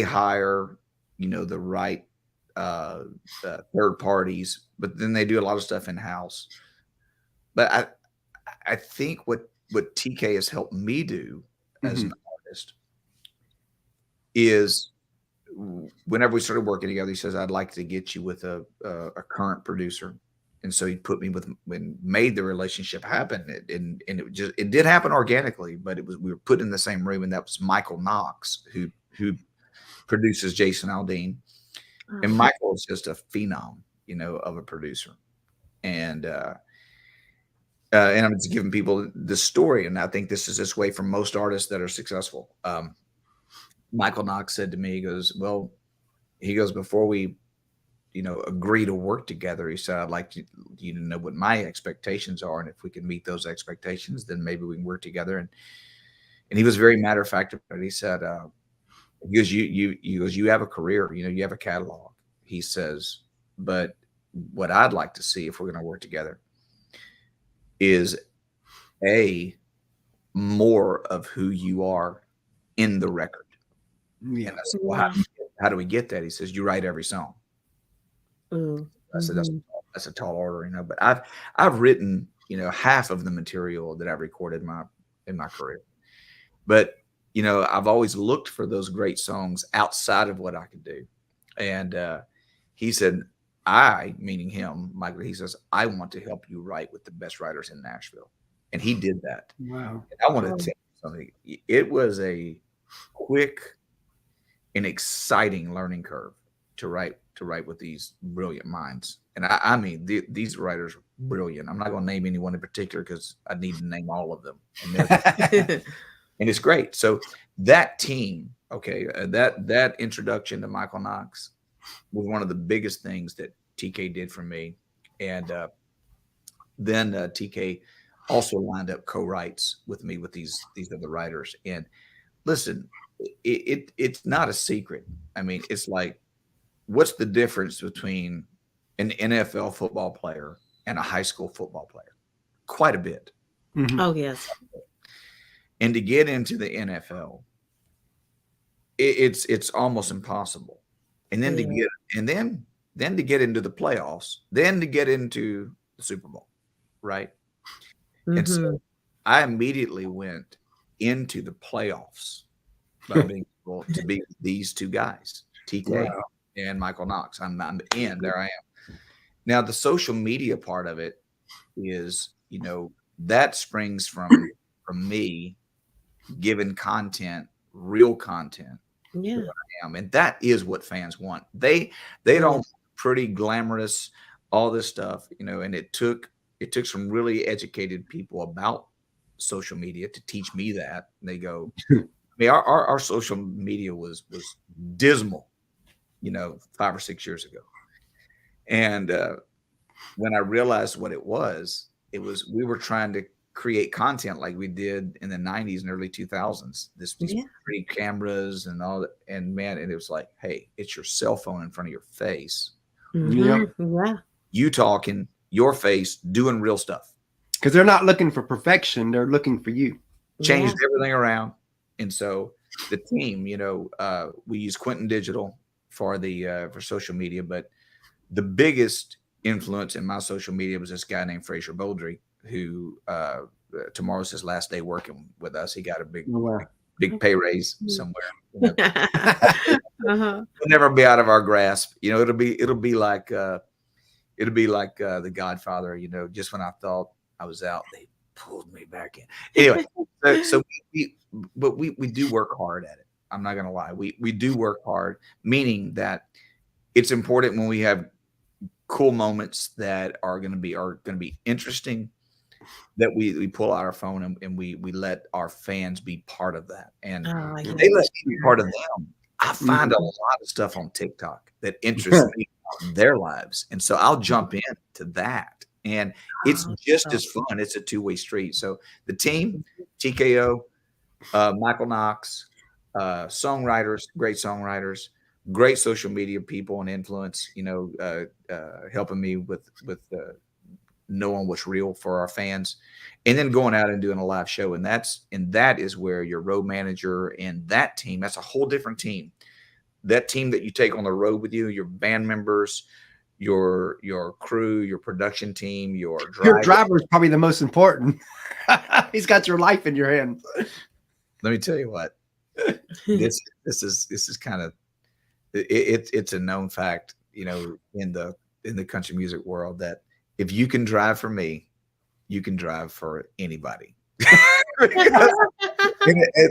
Speaker 3: hire, the right third parties, but then they do a lot of stuff in house. But I think what TK has helped me do as an artist is whenever we started working together, he says, I'd like to get you with a current producer. And so he put me with, when made the relationship happen. It did happen organically, but we were put in the same room, and that was Michael Knox, who produces Jason Aldean. And Michael is just a phenom, of a producer. And and I'm just giving people the story. And I think this way for most artists that are successful. Michael Knox said to me, he goes, before we, agree to work together, he said, I'd like you to know what my expectations are. And if we can meet those expectations, then maybe we can work together. And he was very matter of fact about it. He said, you have a career, you have a catalog. He says, but what I'd like to see if we're going to work together is more of who you are in the record.
Speaker 1: Yeah.
Speaker 3: And I said, well, how do we get that? He says, you write every song. I said, that's a tall order, but I've written, half of the material that I've recorded in my career. But, I've always looked for those great songs outside of what I could do. And he said, meaning him, Michael, he says, I want to help you write with the best writers in Nashville. And he did that.
Speaker 1: Wow.
Speaker 3: And I want to tell you something. It was a quick and exciting learning curve to write with these brilliant minds. And I mean, these writers are brilliant. I'm not going to name anyone in particular because I need to name all of them. And it's great. So that team, that introduction to Michael Knox was one of the biggest things that TK did for me. And then TK also lined up co-writes with me with these other writers. And listen, it's not a secret. I mean, it's like, what's the difference between an NFL football player and a high school football player? Quite a bit.
Speaker 2: Mm-hmm. Oh, yes.
Speaker 3: And to get into the NFL, it's almost impossible. And then to get into the playoffs, then to get into the Super Bowl, right? Mm-hmm. And so I immediately went into the playoffs by being able to beat these two guys, TK and Michael Knox. I'm in. There I am. Now the social media part of it is, that springs from me giving content, real content.
Speaker 2: Yeah.
Speaker 3: I am. And that is what fans want. They don't pretty glamorous, all this stuff, and it took some really educated people about social media to teach me that. And they go, I mean, our social media was dismal, 5 or 6 years ago. And when I realized what it was we were trying to create content like we did in the 90s and early 2000s. These pretty cameras and all that. And man, and it was like, hey, it's your cell phone in front of your face.
Speaker 2: Mm-hmm. Yeah.
Speaker 3: You talking, your face, doing real stuff.
Speaker 1: Because they're not looking for perfection. They're looking for you.
Speaker 3: Changed everything around. And so the team, we use Quentin Digital for for social media, but the biggest influence in my social media was this guy named Fraser Boldry, who tomorrow's his last day working with us. He got a big pay raise somewhere. He'll never be out of our grasp. It'll be like The Godfather. Just when I thought I was out, they pulled me back in. Anyway, so we do work hard at it. I'm not gonna lie. We do work hard, meaning that it's important when we have cool moments that are going to be interesting, that we pull out our phone and we let our fans be part of that. And they let me be part of them. I find a lot of stuff on TikTok that interests me in their lives. And so I'll jump into that. And it's just as fun. It's a two-way street. So the team, TKO, Michael Knox, great songwriters, great social media people and influence, helping me with knowing what's real for our fans, and then going out and doing a live show. And that is where your road manager and that team, that's a whole different team. That team that you take on the road with you, your band members, your crew, your production team, your
Speaker 1: driver is probably the most important. He's got your life in your hands.
Speaker 3: Let me tell you what, this is kind of, it's a known fact, in the country music world, that if you can drive for me, you can drive for anybody.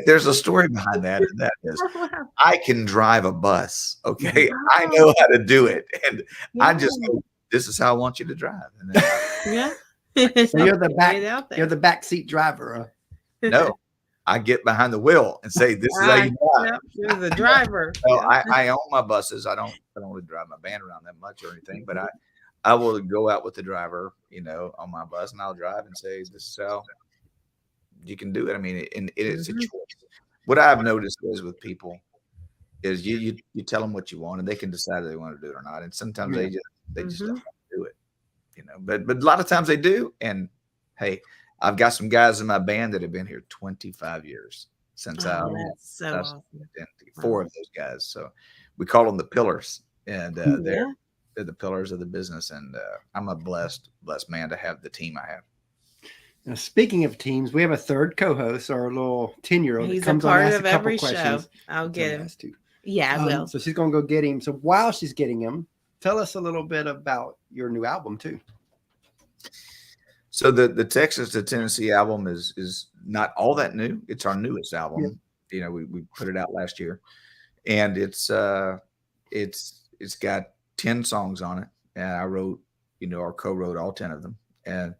Speaker 3: There's a story behind that, and that is, I can drive a bus. Okay, I know how to do it, and I just go, this is how I want you to drive. And
Speaker 1: So you're the
Speaker 2: Get it out there.
Speaker 1: you're the backseat driver.
Speaker 3: No, I get behind the wheel and say, "This is how you drive."
Speaker 2: Yep, you're the driver.
Speaker 3: Well,
Speaker 2: Yeah.
Speaker 3: I own my buses. I don't really drive my van around that much or anything, but I will go out with the driver, on my bus, and I'll drive and say, "This is how you can do it." I mean, and it's a choice. What I've noticed is with people is you tell them what you want, and they can decide if they want to do it or not. And sometimes they just don't want to do it, But a lot of times they do. And hey, I've got some guys in my band that have been here 25 years since
Speaker 2: That's so awesome.
Speaker 3: 4 of those guys. So we call them the pillars, and they're the pillars of the business. And I'm a blessed man to have the team I have.
Speaker 1: Now, speaking of teams, we have a third co-host, our little 10-year-old.
Speaker 2: He's
Speaker 1: that comes
Speaker 2: a part
Speaker 1: on and asks
Speaker 2: of
Speaker 1: a couple
Speaker 2: every
Speaker 1: questions.
Speaker 2: show. I'll get him.
Speaker 1: Has to.
Speaker 2: Yeah, I will.
Speaker 1: So she's going to go get him. So while she's getting him, tell us a little bit about your new album too.
Speaker 3: So the Texas to Tennessee album is not all that new. It's our newest album. Yeah. We put it out last year, and it's got 10 songs on it, and I wrote, or co-wrote all 10 of them, and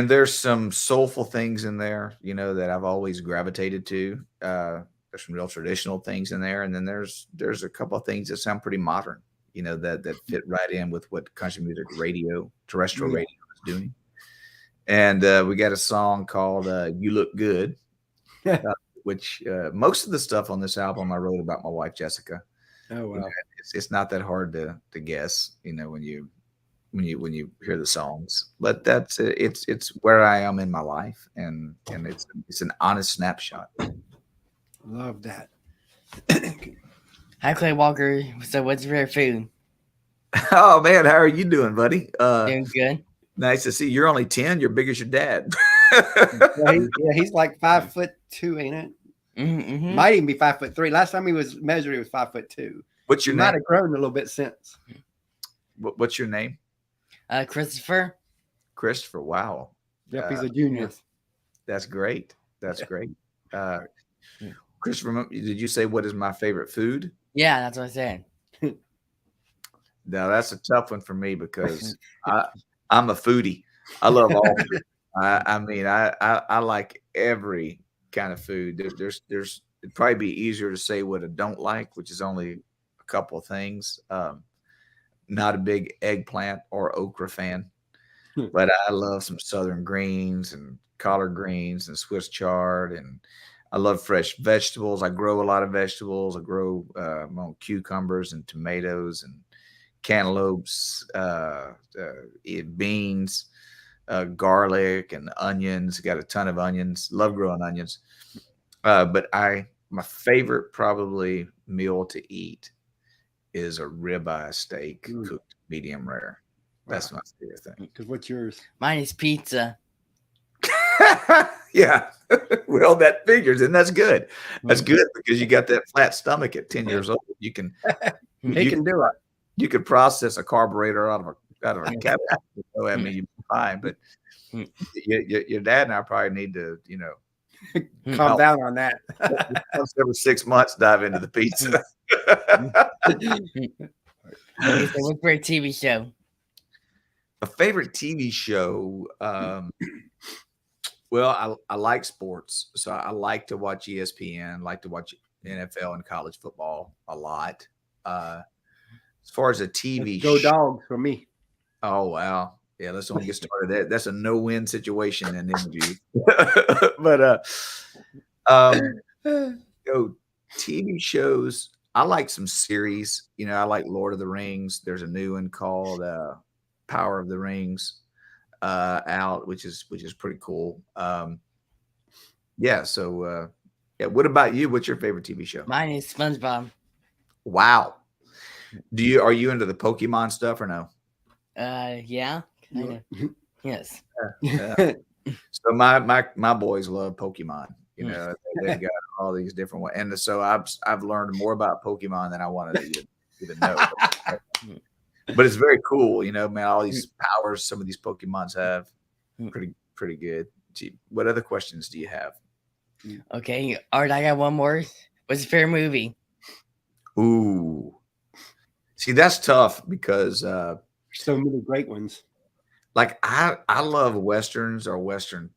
Speaker 3: there's some soulful things in there, that I've always gravitated to. There's some real traditional things in there, and then there's a couple of things that sound pretty modern, that fit right in with what country music terrestrial radio is doing. And we got a song called "You Look Good," which most of the stuff on this album I wrote about my wife Jessica.
Speaker 1: Oh wow!
Speaker 3: It's not that hard to guess, when you hear the songs. But that's it's where I am in my life, and it's an honest snapshot.
Speaker 1: Love that.
Speaker 4: Hi, Clay Walker. So, what's your favorite food?
Speaker 3: Oh man, how are you doing, buddy?
Speaker 4: Doing good.
Speaker 3: Nice to see you. You're only 10. You're big as your dad.
Speaker 1: He's like 5'2", ain't it?
Speaker 4: Mm-hmm.
Speaker 1: Might even be 5'3". Last time he was measured, he was 5'2".
Speaker 3: What's your
Speaker 1: name? Might have grown a little bit since.
Speaker 3: What's your name?
Speaker 4: Christopher.
Speaker 3: Christopher. Wow.
Speaker 1: Yep, he's a junior.
Speaker 3: That's great. That's great. Christopher, did you say what is my favorite food?
Speaker 4: Yeah, that's what I said.
Speaker 3: Now that's a tough one for me because I'm a foodie. I love all food. I like every kind of food. It'd probably be easier to say what I don't like, which is only a couple of things. Not a big eggplant or okra fan, but I love some southern greens and collard greens and Swiss chard, and I love fresh vegetables. I grow a lot of vegetables. I grow cucumbers and tomatoes and cantaloupes, beans, garlic and onions. Got a ton of onions. Love growing onions. But my favorite probably meal to eat is a ribeye steak cooked medium rare. That's my favorite thing.
Speaker 1: Because what's yours?
Speaker 4: Mine is pizza.
Speaker 3: Yeah. Well, that figures, and that's good. That's good because you got that flat stomach at 10 years old. You can
Speaker 1: He can do it.
Speaker 3: You could process a carburetor out of a cabinet. I mean, you'd be fine, but your dad and I probably need to,
Speaker 1: calm down on that.
Speaker 3: Once every 6 months, dive into the pizza.
Speaker 4: Okay, so what's your TV show?
Speaker 3: A favorite TV show? Well, I like sports, so I like to watch ESPN. Like to watch NFL and college football a lot. As far as a TV
Speaker 1: Go
Speaker 3: show,
Speaker 1: Dogs for me.
Speaker 3: Oh wow. Yeah, let's only get started there. That's a no-win situation in the interview. But TV shows, I like some series. I like Lord of the Rings. There's a new one called Power of the Rings out, which is pretty cool. Yeah, so what about you? What's your favorite TV show?
Speaker 4: Mine is SpongeBob.
Speaker 3: Wow. Are you into the Pokemon stuff or no?
Speaker 4: Yeah. Kind of. Yes.
Speaker 3: So my boys love Pokemon. They've got all these different ones, and so I've learned more about Pokemon than I wanted to even know. But it's very cool, man. All these powers some of these Pokemons have, pretty good. Gee, what other questions do you have?
Speaker 4: Okay, Art, I got one more. What's your favorite movie?
Speaker 3: Ooh, see, that's tough because
Speaker 1: so many great ones.
Speaker 3: like I love westerns or western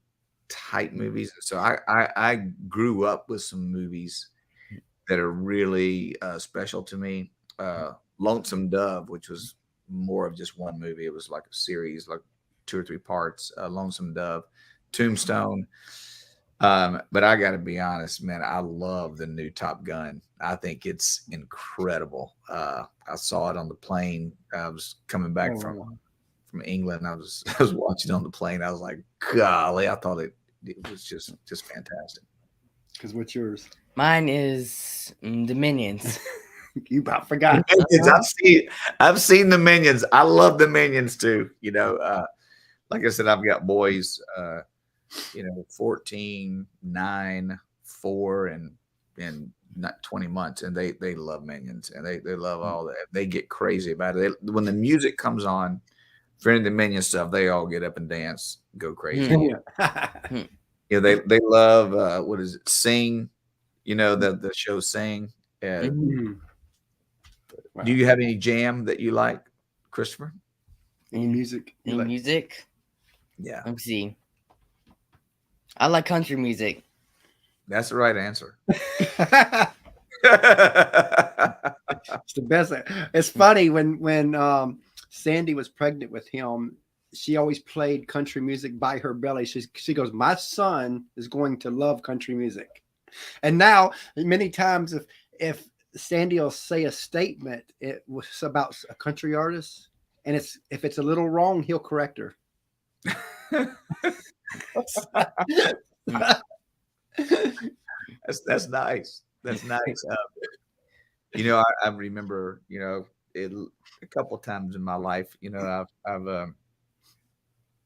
Speaker 3: type movies. So I grew up with some movies that are really special to me. Lonesome Dove, which was more of just one movie. It was like a series, like 2 or 3 parts. Lonesome Dove, Tombstone. But I got to be honest, man, I love the new Top Gun. I think it's incredible. I saw it on the plane. I was coming back from England. I was watching on the plane. I was like, golly, I thought it was just fantastic.
Speaker 1: Because what's yours?
Speaker 4: Mine is the Minions.
Speaker 1: You about forgot.
Speaker 3: Minions, I've seen the Minions. I love the Minions too. You know, like I said, I've got boys, 14, 9, 4, and not 20 months, and they love Minions, and they love all that. They get crazy about it. When the music comes on for any of the Minion stuff, they all get up and dance, go crazy. Yeah, they love what is it? Sing. You know, the show Sing.
Speaker 1: Wow.
Speaker 3: Do you have any jam that you like, Christopher?
Speaker 1: Any music?
Speaker 4: Any music?
Speaker 3: Yeah.
Speaker 4: Let me see. I like country music.
Speaker 3: That's the right answer.
Speaker 1: It's the best. It's funny when Sandy was pregnant with him, she always played country music by her belly. She goes, my son is going to love country music. And now many times if Sandy will say a statement, it was about a country artist, and if it's a little wrong, he'll correct her.
Speaker 3: That's nice. That's nice. I remember, it a couple of times in my life. I've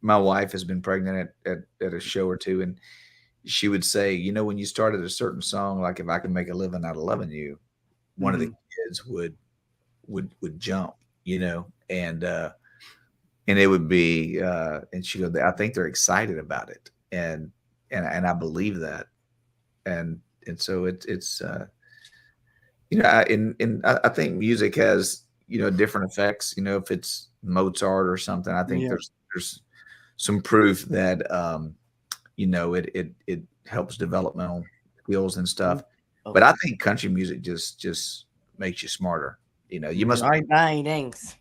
Speaker 3: my wife has been pregnant at a show or two, and she would say, when you started a certain song, like if I can make a living out of loving you, one of the kids would jump, and it would be, and she go, I think they're excited about it, and I believe that, and so it's I think music has different effects. If it's Mozart or something, I think there's some proof that it helps developmental skills and stuff. But I think country music just makes you smarter. You must.
Speaker 4: All right, bye, thanks.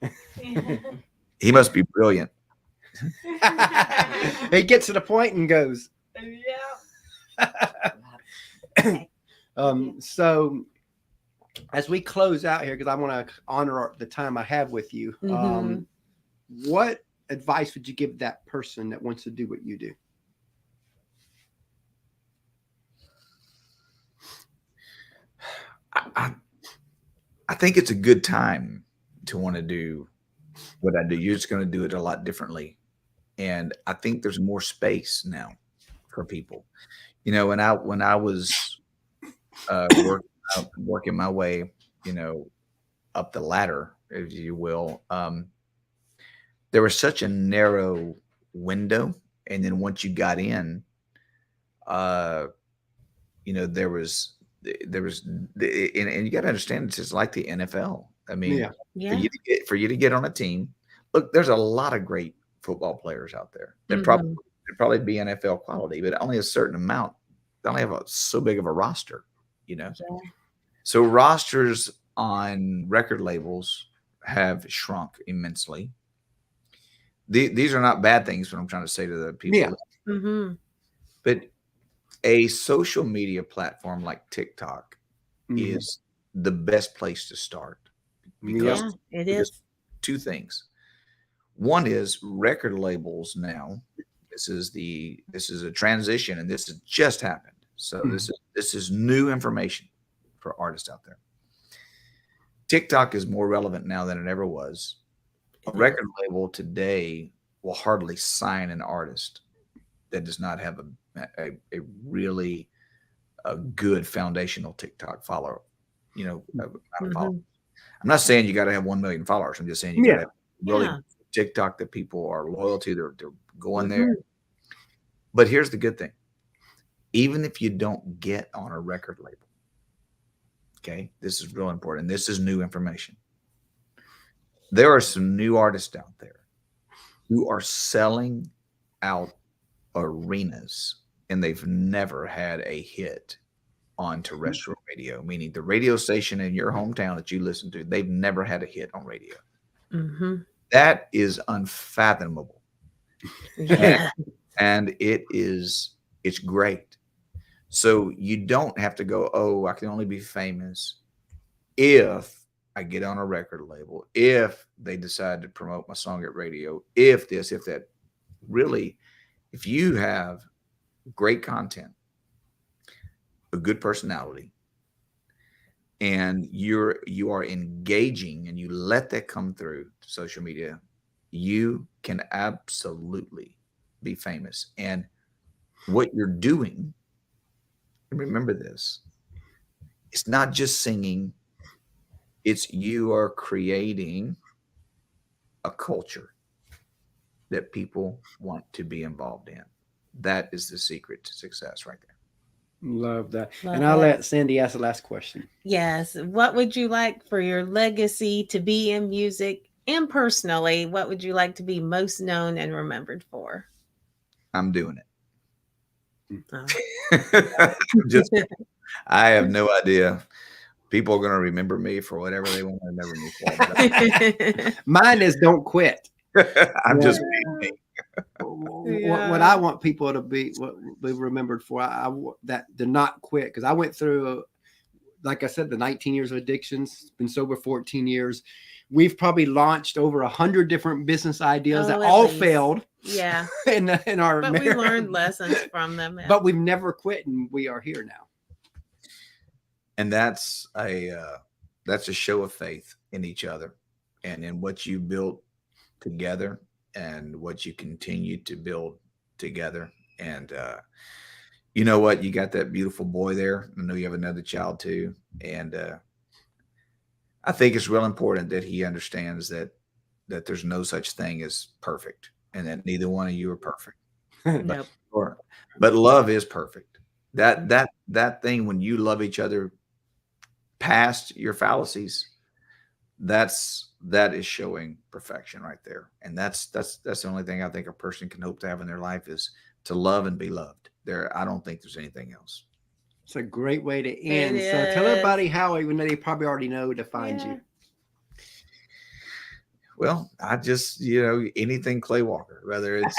Speaker 3: He must be brilliant.
Speaker 1: He gets to the point and goes.
Speaker 2: Yeah.
Speaker 1: So as we close out here, because I want to honor the time I have with you, what advice would you give that person that wants to do what you do?
Speaker 3: I think it's a good time to want to do what I do. You're just going to do it a lot differently. And I think there's more space now for people. When I was working my way, up the ladder, if you will, there was such a narrow window. And then once you got in, there was, and you got to understand, it's just like the NFL. I mean, for you to get on a team, look, there's a lot of great football players out there. They'd probably be NFL quality, but only a certain amount. They only have so big of a roster, So rosters on record labels have shrunk immensely. These are not bad things, what I'm trying to say to the people. But a social media platform like TikTok is the best place to start. Because
Speaker 2: it is.
Speaker 3: 2 things. One is record labels now. This is a transition, and this has just happened. So this is new information for artists out there. TikTok is more relevant now than it ever was. A record label today will hardly sign an artist that does not have a really good foundational TikTok follower. I'm not saying you got to have 1 million followers. I'm just saying you got to have really TikTok that people are loyal to. They're going there. But here's the good thing. Even if you don't get on a record label, okay, this is real important. This is new information. There are some new artists out there You are selling out arenas, and they've never had a hit on terrestrial radio, meaning the radio station in your hometown that you listen to, they've never had a hit on radio.
Speaker 2: Mm-hmm.
Speaker 3: That is unfathomable.
Speaker 2: Yeah.
Speaker 3: And it's great. So you don't have to go, oh, I can only be famous if I get on a record label, if they decide to promote my song at radio, if this, if that. Really, if you have great content, a good personality, and you are engaging and you let that come through social media, you can absolutely be famous. And what you're doing, remember this, it's not just singing, it's you are creating a culture that people want to be involved in. That is the secret to success right there.
Speaker 1: Love that.
Speaker 2: Love
Speaker 1: and I'll
Speaker 2: that.
Speaker 1: let Sandy ask the last question.
Speaker 2: Yes. What would you like for your legacy to be in music? And personally, what would you like to be most known and remembered for?
Speaker 3: I'm doing it.
Speaker 2: Oh.
Speaker 3: Just, I have no idea. People are going to remember me for whatever they want to remember me for.
Speaker 1: Mine is don't quit.
Speaker 3: I'm just
Speaker 2: Yeah.
Speaker 1: What I want people to be remembered for, that to not quit, because I went through, like I said, the 19 years of addictions, been sober 14 years. We've probably launched over 100 different business ideas that
Speaker 2: at
Speaker 1: all
Speaker 2: least.
Speaker 1: failed.
Speaker 2: Yeah.
Speaker 1: in our
Speaker 2: But we learned lessons from them.
Speaker 1: But we've never quit, and we are here now.
Speaker 3: And that's a show of faith in each other and in what you built together and what you continue to build together. And you know what? You got that beautiful boy there. I know you have another child too. And I think it's real important that he understands that there's no such thing as perfect and that neither one of you are perfect.
Speaker 2: Nope.
Speaker 3: But love is perfect. That thing, when you love each other past your fallacies, that is showing perfection right there. And that's the only thing I think a person can hope to have in their life, is to love and be loved. I don't think there's anything else.
Speaker 1: It's a great way to end. So tell everybody how, even though they probably already know, to find you.
Speaker 3: Well, I just, anything Clay Walker, whether it's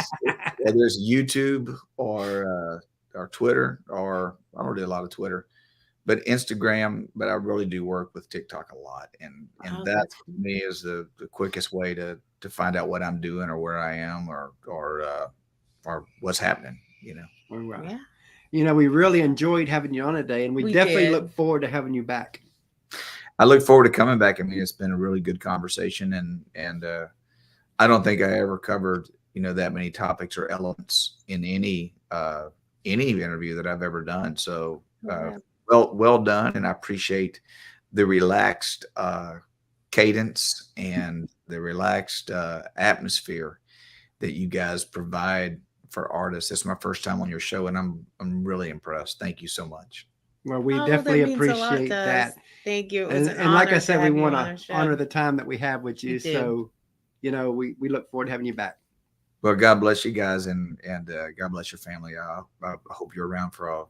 Speaker 3: YouTube or Twitter, or I don't do a lot of Twitter, but Instagram. But I really do work with TikTok a lot, and that for me is the quickest way to find out what I'm doing or where I am or what's happening.
Speaker 1: Right. Yeah. We really enjoyed having you on today, and we definitely look forward to having you back.
Speaker 3: I look forward to coming back. I mean, it's been a really good conversation, and I don't think I ever covered that many topics or elements in any interview that I've ever done. So well done, and I appreciate the relaxed cadence and the relaxed atmosphere that you guys provide for artists. It's my first time on your show, and I'm really impressed. Thank you so much.
Speaker 1: Well, we definitely appreciate that.
Speaker 2: Thank you.
Speaker 1: And like I said, we want to honor the time that we have with you. So, we look forward to having you back.
Speaker 3: Well, God bless you guys, and God bless your family. I hope you're around for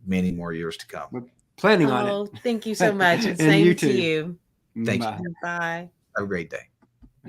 Speaker 3: many more years to come.
Speaker 1: We're planning on it.
Speaker 2: Thank you so much. And
Speaker 1: And you
Speaker 2: same to
Speaker 1: too.
Speaker 2: you.
Speaker 3: Thank
Speaker 1: Bye.
Speaker 3: you.
Speaker 2: Bye.
Speaker 3: Have a great day.